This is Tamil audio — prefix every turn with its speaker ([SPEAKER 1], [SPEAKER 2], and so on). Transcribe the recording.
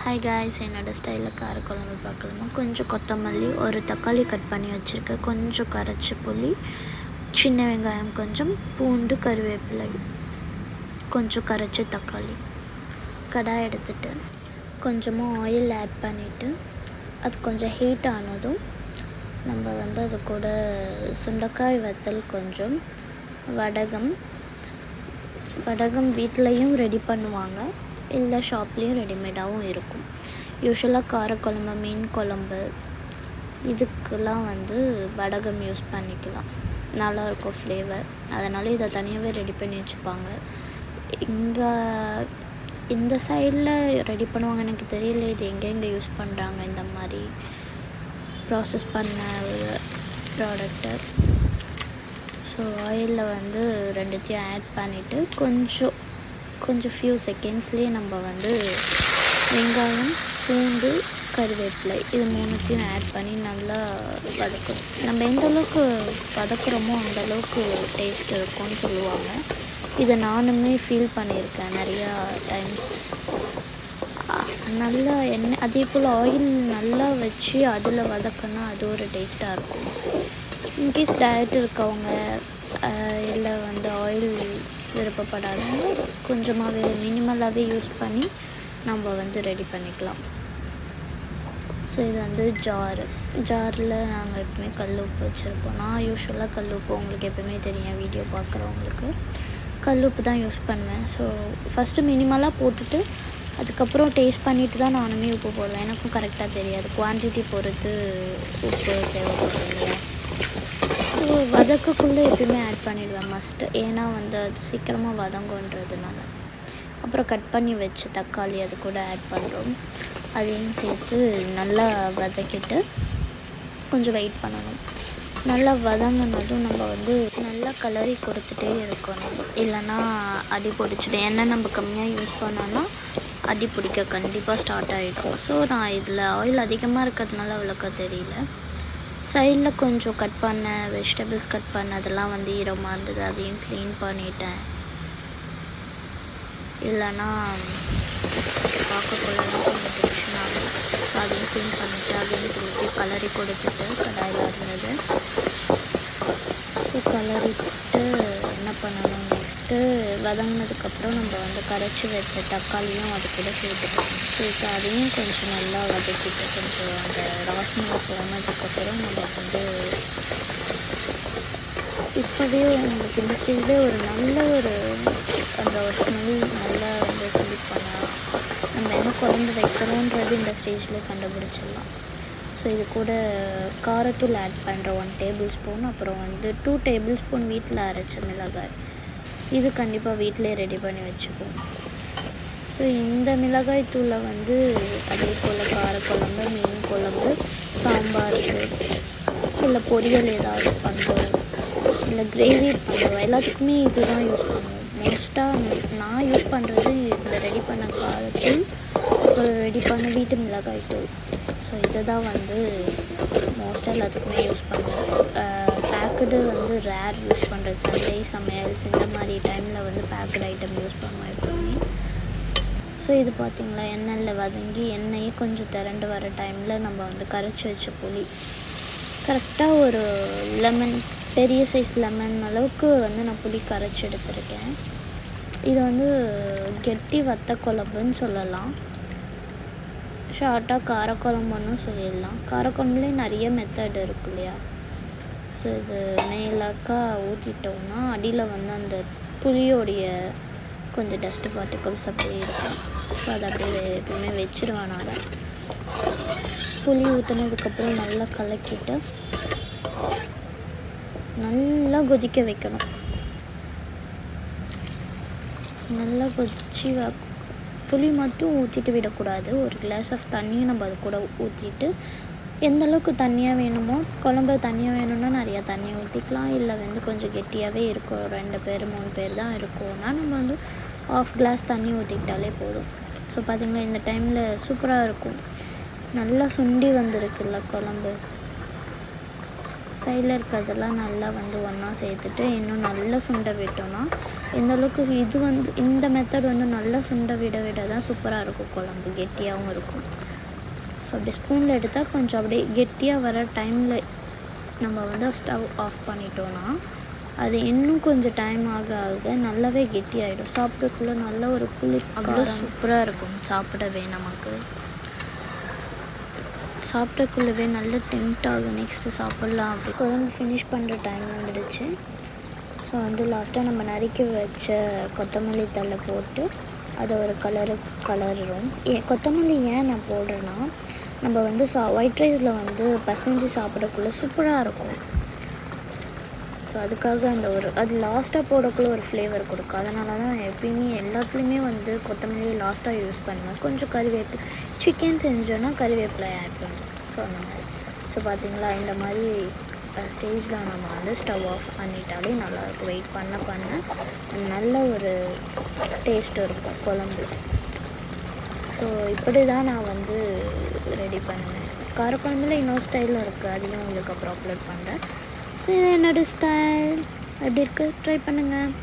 [SPEAKER 1] ஹாய் காய்ஸ், என்னோடய ஸ்டைலில் காரக்குழம்பு பார்க்கலாமா. கொஞ்சம் கொத்தமல்லி, ஒரு தக்காளி கட் பண்ணி வச்சுருக்கேன், கொஞ்சம் கரைச்ச புளி, சின்ன வெங்காயம் கொஞ்சம், பூண்டு, கருவேப்பிலை, கொஞ்சம் கரைச்ச தக்காளி. கடாய் எடுத்துகிட்டு கொஞ்சமாக ஆயில் ஆட் பண்ணிவிட்டு அது கொஞ்சம் ஹீட் ஆனதும் நம்ம அது கூட சுண்டைக்காய் வத்தல், கொஞ்சம் வடகம் வீட்லேயும் ரெடி பண்ணுவாங்க, இல்லை ஷாப்லேயும் ரெடிமேடாகவும் இருக்கும். யூஸ்வலாக காரக்குழம்பு, மீன் குழம்பு இதுக்கெல்லாம் வடகம் யூஸ் பண்ணிக்கலாம், நல்லாயிருக்கும் ஃப்ளேவர். அதனால் இதை தனியாகவே ரெடி பண்ணி வச்சுப்பாங்க. இந்த சைடில் ரெடி பண்ணுவாங்க, எனக்கு தெரியல இது எங்கெங்கே யூஸ் பண்ணுறாங்க இந்த மாதிரி ப்ராசஸ் பண்ண ஒரு ப்ராடக்டை. ஸோ ஆயிலில் ரெண்டுத்தையும் ஆட் பண்ணிவிட்டு கொஞ்சம் ஃபியூ செகண்ட்ஸ்லேயே நம்ம வெங்காயம், பூண்டு, கருவேப்பிலை இது மூணுத்தையும் ஆட் பண்ணி நல்லா வதக்கணும். நம்ம எந்த அளவுக்கு வதக்குறோமோ அந்தளவுக்கு டேஸ்ட் இருக்கும்னு சொல்லுவாங்க. இதை நானுமே ஃபீல் பண்ணியிருக்கேன் நிறையா டைம்ஸ். நல்லா எண்ணெய், அதே போல் ஆயில் நல்லா வச்சு அதில் வதக்கினா அது ஒரு டேஸ்ட்டாக இருக்கும். இன்கேஸ் டயட் இருக்கவங்க இல்லை ஆயில் விருப்பப்படாதவங்க கொஞ்சமாகவே மினிமலாகவே யூஸ் பண்ணி நம்ம ரெடி பண்ணிக்கலாம். ஸோ இது ஜாரில் நாங்கள் எப்பவுமே கல் உப்பு வச்சுருப்போம். நான் யூஸ்வலாக கல் உப்பு, உங்களுக்கு எப்பவுமே தெரியும், வீடியோ பார்க்குறவங்களுக்கு கல் உப்பு தான் யூஸ் பண்ணுவேன். ஸோ ஃபஸ்ட்டு மினிமலாக போட்டுட்டு அதுக்கப்புறம் டேஸ்ட் பண்ணிவிட்டு தான் நானுமே உப்பு போடுவேன். எனக்கும் கரெக்டாக தெரியாது, குவான்டிட்டி பொறுத்து உப்பு தேவைப்படும் இல்லையா. ஸோ வதக்கக்குள்ளே எப்பயுமே ஆட் பண்ணிவிடுவேன் மஸ்ட்டு, ஏன்னா அது சீக்கிரமாக வதங்குன்றதுனால. அப்புறம் கட் பண்ணி வச்ச தக்காளி அது கூட ஆட் பண்ணுறோம், அதையும் சேர்த்து நல்லா வதக்கிட்டு கொஞ்சம் வெயிட் பண்ணணும். நல்லா வதங்கினதும் நம்ம நல்லா கலரி கொடுத்துட்டே இருக்கணும், இல்லைன்னா அடி பிடிச்சிடும். எண்ணெய் நம்ம கம்மியாக யூஸ் பண்ணோன்னா அடி பிடிக்க கண்டிப்பாக ஸ்டார்ட் ஆகிடும். ஸோ நான் இதில் ஆயில் அதிகமாக இருக்கிறதுனால அவ்வளோக்கா தெரியல. சைடில் கொஞ்சம் கட் பண்ண வெஜிடபிள்ஸ் கட் பண்ண அதெல்லாம் ஈரமாக இருந்தது, அதையும் க்ளீன் பண்ணிட்டேன். இல்லைன்னா பார்க்கக்குள்ளலாம் கொஞ்சம் டென்ஷன் ஆகும். ஸோ அதையும் க்ளீன் பண்ணிவிட்டு அதையும் திருப்பி கலரி கொடுத்துட்டு கடாயில் இருந்தது. ஸோ கலரிட்டு என்ன பண்ணணும், நெக்ஸ்ட்டு வதங்கினதுக்கப்புறம் நம்ம கரைச்சி வச்ச தக்காளியும் அது கூட சேர்த்து அதையும் கொஞ்சம் நல்லா வதக்கிட்டு கொஞ்சம் அந்த வாசனை போனதுக்கப்புறம் நம்ம இப்போவே உங்களுக்கு இந்த ஸ்டேஜ்லேயே ஒரு நல்ல அந்த ஒரு ஸ்மெல் நல்லா ஃபீல் பண்ணலாம். நம்ம என்ன குழம்பு வைக்கிறோன்றது இந்த ஸ்டேஜ்லேயே கண்டுபிடிச்சிடலாம். ஸோ இது கூட காரத்தூள் ஆட் பண்ணுறோம் 1 டேபிள் ஸ்பூன். அப்புறம் 2 டேபிள் ஸ்பூன் வீட்டில் அரைச்ச மிளகாய், இது கண்டிப்பாக வீட்டிலே ரெடி பண்ணி வச்சுப்போம். ஸோ இந்த மிளகாய் தூளை அதே போல் காரக்குழம்பு, மீன் குழம்பு, சாம்பாருக்கு, இல்லை பொரியல் ஏதாவது பண்ணுறோம், இல்லை கிரேவி பண்ணுறோம், எல்லாத்துக்குமே இது தான் யூஸ் பண்ணுவோம். மோஸ்ட்டாக நான் யூஸ் பண்ணுறது இந்த ரெடி பண்ண காரத்தூள், அப்புறம் ரெடி பண்ண வீட்டு மிளகாய் தூள். ஸோ இதை தான் மோஸ்ட்டாக எல்லாத்துக்குமே யூஸ் பண்ணுவோம். பேக்கடு ரேர் யூஸ் பண்ணுறது, சண்டே சமையல்ஸ் இந்த மாதிரி டைமில் பேக்கடு ஐட்டம் யூஸ் பண்ணுவோம் எப்பவுமே. ஸோ இது பார்த்திங்களா, எண்ணெயில் வதங்கி எண்ணெயே கொஞ்சம் திரண்டு வர டைமில் நம்ம கரைச்சி வச்ச புளி, கரெக்டாக ஒரு லெமன், பெரிய சைஸ் லெமன் அளவுக்கு நான் புளி கரைச்சி எடுத்துருக்கேன். இது கெட்டி வத்த குழம்புன்னு சொல்லலாம், ஷார்ட்டாக காரக்குழம்புன்னு சொல்லிடலாம். காரக்குழம்புலேயே நிறைய மெத்தட் இருக்கு இல்லையா. ஸோ இது மேலாக்கா ஊற்றிட்டோம்னா அடியில் அந்த புளியோடைய கொஞ்சம் டஸ்ட்டு பார்ட்டிகல்ஸ் அப்படியே இருக்கும். ஸோ அதை அப்படியே எப்பவுமே வச்சிருவேன் நான். புளி ஊற்றினதுக்கப்புறம் நல்லா கலக்கிட்டு நல்லா கொதிக்க வைக்கணும். நல்லா கொதிச்சு புளி மட்டும் ஊற்றிட்டு விடக்கூடாது, ஒரு கிளாஸ் ஆஃப் தண்ணியும் நம்ம அது கூட ஊற்றிட்டு, எந்த அளவுக்கு தண்ணியாக வேணுமோ, குழம்பு தண்ணியாக வேணும்னா நிறையா தண்ணி ஊற்றிக்கலாம், இல்லை கொஞ்சம் கெட்டியாகவே இருக்கும், 2 பேர் 3 பேர் தான் இருக்கும்னா நம்ம 1/2 கிளாஸ் தண்ணி ஊற்றிக்கிட்டாலே போதும். ஸோ பார்த்திங்கன்னா இந்த டைமில் சூப்பராக இருக்கும், நல்லா சுண்டி வந்திருக்குல்ல குழம்பு. சைடில் இருக்கிறதெல்லாம் நல்லா வந்து ஒன்றா சேர்த்துட்டு இன்னும் நல்லா சுண்ட விட்டோம்னா எந்தளவுக்கு இது வந்து இந்த மெத்தட் வந்து நல்லா சுண்ட விட தான் சூப்பராக இருக்கும் குழம்பு, கெட்டியாகவும் இருக்கும். ஸோ அப்படி ஸ்பூனில் எடுத்தால் கொஞ்சம் அப்படியே கெட்டியாக வர டைமில் நம்ம வந்து ஸ்டவ் ஆஃப் பண்ணிட்டோன்னா அது இன்னும் கொஞ்சம் டைம் ஆக நல்லாவே கெட்டியாகிடும். சாப்பிட்றதுக்குள்ளே நல்ல ஒரு அவ்வளோ சூப்பராக இருக்கும். சாப்பிடவே நமக்கு சாப்பிட்டக்குள்ளவே நல்ல டெம்ட் ஆகும். நெக்ஸ்ட்டு சாப்பிட்லாம் அப்படி குழம்பு ஃபினிஷ் பண்ணுற டைம் வந்துடுச்சு. ஸோ வந்து லாஸ்ட்டாக நம்ம நறுக்கி வச்ச கொத்தமல்லி தழை போட்டு அதை ஒரு கலரும். கொத்தமல்லி ஏன் நான் போடுறேன்னா நம்ம வந்து ஒயிட் ரைஸில் வந்து பசைஞ்சு சாப்பிடக்குள்ளே சூப்பராக இருக்கும். ஸோ அதுக்காக அது லாஸ்ட்டாக போடக்குள்ளே ஒரு ஃப்ளேவர் கொடுக்கும். அதனால தான் எப்பயுமே எல்லாத்துலேயுமே வந்து கொத்தமல்லி லாஸ்ட்டாக யூஸ் பண்ணுவேன். கொஞ்சம் கறிவேப்பிலை, சிக்கன் செஞ்சோன்னா கறிவேப்பிலை ஆட் பண்ணுவேன். ஸோ அந்த மாதிரி. ஸோ பார்த்திங்களா, இந்த மாதிரி ஸ்டேஜில் நம்ம வந்து ஸ்டவ் ஆஃப் பண்ணிட்டாலே நல்லாயிருக்கும். வெயிட் பண்ண நல்ல ஒரு டேஸ்ட் இருக்கும் குழம்பு. ஸோ இப்படி தான் நான் வந்து ரெடி பண்ணுவேன். காரக்குழம்புல இன்னொரு ஸ்டைலில் இருக்குது, அதையும் உங்களுக்கு அப்புறம் அப்லோட் பண்ணுறேன். ஸோ இது என்னோடய ஸ்டைல் எப்படி இருக்குது ட்ரை பண்ணுங்கள்.